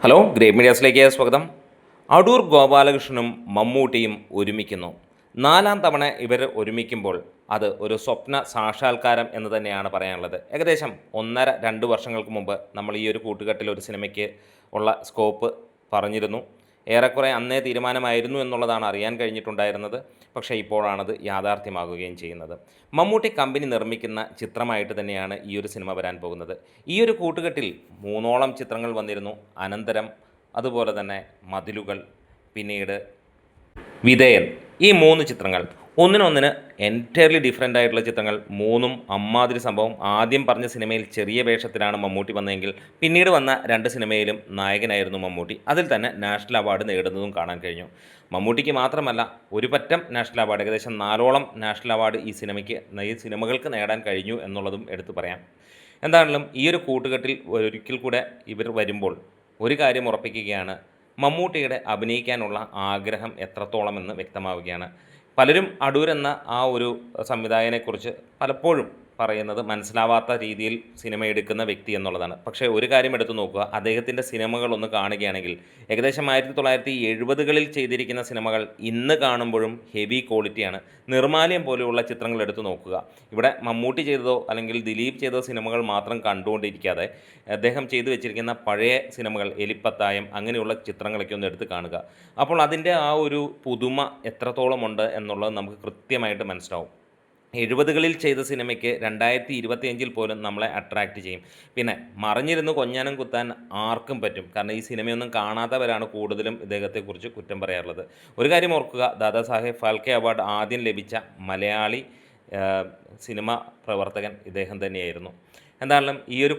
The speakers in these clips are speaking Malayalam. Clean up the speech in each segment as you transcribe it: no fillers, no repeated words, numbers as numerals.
ഹലോ, ഗ്രേറ്റ് മീഡിയാസിലേക്ക് സ്വാഗതം. അടൂർ ഗോപാലകൃഷ്ണനും മമ്മൂട്ടിയും ഒരുമിക്കുന്നു. 4-ാം തവണ ഇവർ ഒരുമിക്കുമ്പോൾ അത് ഒരു സ്വപ്ന സാക്ഷാത്കാരം എന്ന് തന്നെയാണ് പറയാനുള്ളത്. ഏകദേശം 1.5-2 വർഷങ്ങൾക്ക് മുമ്പ് നമ്മൾ ഈ ഒരു കൂട്ടുകെട്ടിൽ ഒരു സിനിമയ്ക്ക് ഉള്ള സ്കോപ്പ് പറഞ്ഞിരുന്നു. ഏറെക്കുറെ അന്നേ തീരുമാനമായിരുന്നു എന്നുള്ളതാണ് അറിയാൻ കഴിഞ്ഞിട്ടുണ്ടായിരുന്നത്. പക്ഷേ ഇപ്പോഴാണത് യാഥാർത്ഥ്യമാകുകയും ചെയ്യുന്നത്. മമ്മൂട്ടി കമ്പനി നിർമ്മിക്കുന്ന ചിത്രമായിട്ട് തന്നെയാണ് ഈ ഒരു സിനിമ വരാൻ പോകുന്നത്. ഈ ഒരു കൂട്ടുകെട്ടിൽ 3ഓളം ചിത്രങ്ങൾ വന്നിരുന്നു. അനന്തരം, അതുപോലെ തന്നെ മതിലുകൾ, പിന്നീട് വിധേയൻ. ഈ 3 ചിത്രങ്ങൾ ഒന്നിനൊന്നിന് എൻറ്റയർലി ഡിഫറെൻ്റ് ആയിട്ടുള്ള ചിത്രങ്ങൾ. 3ഉം അമ്മാതിരി സംഭവം. ആദ്യം പറഞ്ഞ സിനിമയിൽ ചെറിയ വേഷത്തിലാണ് മമ്മൂട്ടി വന്നതെങ്കിൽ പിന്നീട് വന്ന 2 സിനിമയിലും നായകനായിരുന്നു മമ്മൂട്ടി. അതിൽ തന്നെ നാഷണൽ അവാർഡ് നേടുന്നതും കാണാൻ കഴിഞ്ഞു. മമ്മൂട്ടിക്ക് മാത്രമല്ല, ഒരു പറ്റം നാഷണൽ അവാർഡ്, ഏകദേശം 4ഓളം നാഷണൽ അവാർഡ് ഈ സിനിമകൾക്ക് നേടാൻ കഴിഞ്ഞു എന്നുള്ളതും എടുത്തു പറയാം. എന്താണെങ്കിലും ഈ ഒരു കൂട്ടുകെട്ടിൽ ഒരിക്കൽ കൂടെ ഇവർ വരുമ്പോൾ ഒരു കാര്യം ഉറപ്പിക്കുകയാണ്: മമ്മൂട്ടിയുടെ അഭിനയിക്കാനുള്ള ആഗ്രഹം എത്രത്തോളമെന്ന് വ്യക്തമാവുകയാണ്. പലരും അടൂർ എന്ന ആ ഒരു സംവിധായകനെക്കുറിച്ച് പലപ്പോഴും പറയുന്നത് മനസ്സിലാവാത്ത രീതിയിൽ സിനിമ എടുക്കുന്ന വ്യക്തി എന്നുള്ളതാണ്. പക്ഷേ ഒരു കാര്യം എടുത്തു നോക്കുക, അദ്ദേഹത്തിൻ്റെ സിനിമകളൊന്ന് കാണുകയാണെങ്കിൽ ഏകദേശം 1970കളിൽ ചെയ്തിരിക്കുന്ന സിനിമകൾ ഇന്ന് കാണുമ്പോഴും ഹെവി ക്വാളിറ്റിയാണ്. നിർമാല്യം പോലെയുള്ള ചിത്രങ്ങൾ എടുത്തു നോക്കുക. ഇവിടെ മമ്മൂട്ടി ചെയ്തതോ അല്ലെങ്കിൽ ദിലീപ് ചെയ്ത സിനിമകൾ മാത്രം കണ്ടുകൊണ്ടിരിക്കാതെ അദ്ദേഹം ചെയ്തു വെച്ചിരിക്കുന്ന പഴയ സിനിമകൾ, എലിപ്പത്തായം, അങ്ങനെയുള്ള ചിത്രങ്ങളൊക്കെ ഒന്ന് എടുത്ത് കാണുക. അപ്പോൾ അതിൻ്റെ ആ ഒരു പുതുമ എത്രത്തോളമുണ്ട് എന്നുള്ളത് നമുക്ക് കൃത്യമായിട്ട് മനസ്സിലാവും. 70കളിൽ ചെയ്ത സിനിമയ്ക്ക് 2025 പോലും നമ്മളെ അട്രാക്റ്റ് ചെയ്യും. പിന്നെ മറിഞ്ഞിരുന്ന് കൊഞ്ഞാനം കുത്താൻ ആർക്കും പറ്റും. കാരണം ഈ സിനിമയൊന്നും കാണാത്തവരാണ് കൂടുതലും ഇദ്ദേഹത്തെക്കുറിച്ച് കുറ്റം പറയാറുള്ളത്. ഒരു കാര്യം ഓർക്കുക, ദാദാസാഹേബ് ഫാൽക്കെ അവാർഡ് ആദ്യം ലഭിച്ച മലയാളി സിനിമ പ്രവർത്തകൻ ഇദ്ദേഹം തന്നെയായിരുന്നു. എന്തായാലും ഈ ഒരു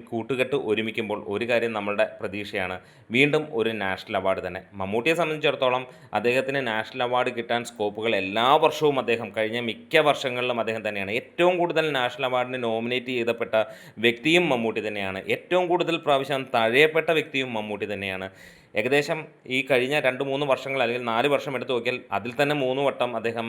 കൂട്ടുകെട്ട് ഒരുമിക്കുമ്പോൾ ഒരു കാര്യം നമ്മളുടെ പ്രതീക്ഷയാണ്: വീണ്ടും ഒരു നാഷണൽ അവാർഡ് തന്നെ. മമ്മൂട്ടിയെ സംബന്ധിച്ചിടത്തോളം അദ്ദേഹത്തിന് നാഷണൽ അവാർഡ് കിട്ടാൻ സ്കോപ്പുകൾ എല്ലാ വർഷവും കഴിഞ്ഞ മിക്ക വർഷങ്ങളിലും അദ്ദേഹം തന്നെയാണ്. ഏറ്റവും കൂടുതൽ നാഷണൽ അവാർഡിന് നോമിനേറ്റ് ചെയ്യപ്പെട്ട വ്യക്തിയും മമ്മൂട്ടി തന്നെയാണ്. ഏറ്റവും കൂടുതൽ പ്രാവശ്യം തഴയപ്പെട്ട വ്യക്തിയും മമ്മൂട്ടി തന്നെയാണ്. ഏകദേശം ഈ കഴിഞ്ഞ 2-3 വർഷങ്ങൾ അല്ലെങ്കിൽ 4 വർഷം എടുത്തു നോക്കിയാൽ അതിൽ തന്നെ 3 വട്ടം അദ്ദേഹം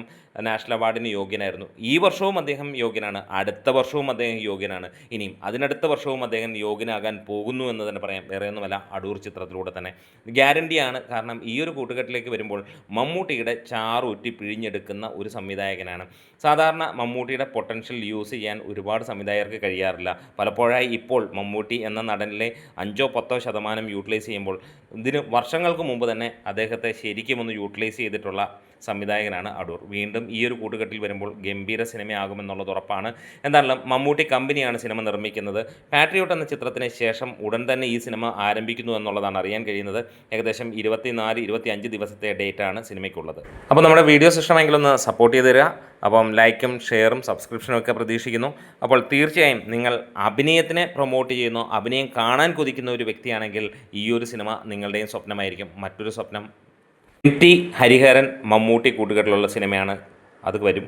നാഷണൽ അവാർഡിന് യോഗ്യനായിരുന്നു. ഈ വർഷവും അദ്ദേഹം യോഗ്യനാണ്, അടുത്ത വർഷവും അദ്ദേഹം യോഗ്യനാണ്, ഇനിയും അതിനടുത്ത വർഷവും അദ്ദേഹം യോഗ്യനാകാൻ പോകുന്നു എന്ന് തന്നെ പറയാം. വേറെ ഒന്നുമല്ല, അടൂർ ചിത്രത്തിലൂടെ തന്നെ ഗ്യാരണ്ടിയാണ്. കാരണം ഈ ഒരു കൂട്ടുകെട്ടിലേക്ക് വരുമ്പോൾ മമ്മൂട്ടിയുടെ ചാറൂറ്റി പിഴിഞ്ഞെടുക്കുന്ന ഒരു സംവിധായകനാണ്. സാധാരണ മമ്മൂട്ടിയുടെ പൊട്ടൻഷ്യൽ യൂസ് ചെയ്യാൻ ഒരുപാട് സംവിധായകർക്ക് കഴിയാറില്ല. പലപ്പോഴായി ഇപ്പോൾ മമ്മൂട്ടി എന്ന നടനിലെ 5-10% യൂട്ടിലൈസ് ചെയ്യുമ്പോൾ ഇതിന് വർഷങ്ങൾക്ക് മുമ്പ് തന്നെ അദ്ദേഹത്തെ ശരിക്കും ഒന്ന് യൂട്ടിലൈസ് ചെയ്തിട്ടുള്ള സംവിധായകനാണ് അടൂർ. വീണ്ടും ഈ ഒരു കൂട്ടുകെട്ടിൽ വരുമ്പോൾ ഗംഭീര സിനിമയാകുമെന്നുള്ളത് ഉറപ്പാണ്. എന്തായാലും മമ്മൂട്ടി കമ്പനിയാണ് സിനിമ നിർമ്മിക്കുന്നത്. പാട്രിയോട്ട് എന്ന ചിത്രത്തിന് ശേഷം ഉടൻ തന്നെ ഈ സിനിമ ആരംഭിക്കുന്നു എന്നുള്ളതാണ് അറിയാൻ കഴിയുന്നത്. ഏകദേശം 24-25 ദിവസത്തെ ഡേറ്റാണ് സിനിമയ്ക്കുള്ളത്. അപ്പോൾ നമ്മുടെ വീഡിയോസ് ഇഷ്ടമെങ്കിൽ ഒന്ന് സപ്പോർട്ട് ചെയ്ത് തരിക. അപ്പം ലൈക്കും ഷെയറും സബ്സ്ക്രിപ്ഷനും ഒക്കെ പ്രതീക്ഷിക്കുന്നു. അപ്പോൾ തീർച്ചയായും നിങ്ങൾ അഭിനയത്തിനെ പ്രൊമോട്ട് ചെയ്യുന്നു, അഭിനയം കാണാൻ കൊതിക്കുന്ന ഒരു വ്യക്തിയാണെങ്കിൽ ഈ ഒരു സിനിമ നിങ്ങളുടെയും സ്വപ്നമായിരിക്കും. മറ്റൊരു സ്വപ്നം, ടി ഹരിഹരൻ മമ്മൂട്ടി കൂട്ടുകെട്ടിലുള്ള സിനിമയാണ്. അത് വരും.